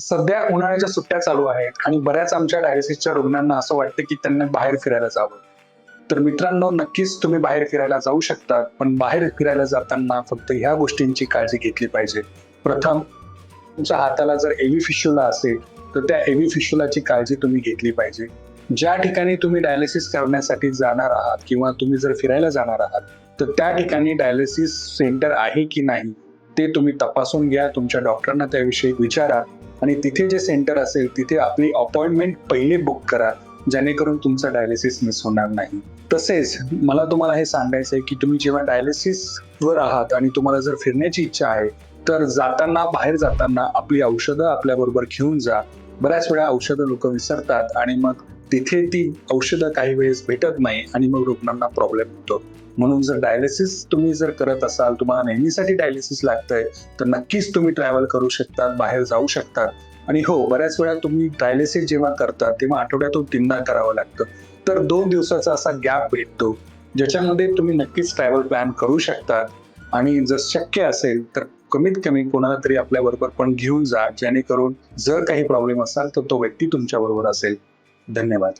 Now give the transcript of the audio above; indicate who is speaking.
Speaker 1: सध्या उन्हाळ्याच्या सुट्ट्या चालू आहेत आणि बऱ्याच आमच्या डायलिसिसच्या रुग्णांना असं वाटतं की त्यांना बाहेर फिरायला जावं. तर मित्रांनो, नक्कीच तुम्ही बाहेर फिरायला जाऊ शकता, पण बाहेर फिरायला जाताना फक्त ह्या गोष्टींची काळजी घेतली पाहिजे. प्रथम, तुमच्या हाताला जर एव्ही फिस्चुला असेल, तर त्या एव्ही फिस्चुलाची काळजी तुम्ही घेतली पाहिजे. ज्या ठिकाणी तुम्ही डायलिसिस करण्यासाठी जाणार आहात किंवा तुम्ही जर फिरायला जाणार आहात, तर त्या ठिकाणी डायलिसिस सेंटर आहे की नाही, ते तुम्ही तपासून घ्या. तुमच्या डॉक्टरांना त्याविषयी विचारा आणि तिथे जे सेंटर असेल, तिथे आपली अपॉइंटमेंट पहिले बुक करा, जेणेकरून तुमचं डायलिसिस मिस होणार नाही. तसेच मला तुम्हाला हे सांगायचं आहे की तुम्ही जेव्हा डायलिसिसवर आहात आणि तुम्हाला जर फिरण्याची इच्छा आहे, तर बाहेर जाताना आपली औषधं आपल्याबरोबर घेऊन जा. बऱ्याच वेळा औषधं लोकं विसरतात आणि मग तिथे ती औषधं काही वेळेस भेटत नाही आणि मग रुग्णांना प्रॉब्लेम होतो. म्हणून जर डायलिसिस तुम्ही जर करत असाल, तुम्हाला नेहमीसाठी डायलिसिस लागतंय, तर नक्कीच तुम्ही ट्रॅव्हल करू शकतात, बाहेर जाऊ शकतात. आणि हो, बऱ्याच वेळा तुम्ही डायलिसिस जेव्हा करता, तेव्हा आठवड्यातून 3दा करावं लागतं. तर 2 दिवसाचा असा गॅप भेटतो, ज्याच्यामध्ये तुम्ही नक्कीच ट्रॅव्हल प्लॅन करू शकता आणि जर शक्य असेल, तर कमीत कमी कोणाला तरी आपल्याबरोबर पण घेऊन जा, जेणेकरून जर काही प्रॉब्लेम असाल, तर तो व्यक्ती तुमच्याबरोबर असेल. धन्यवाद.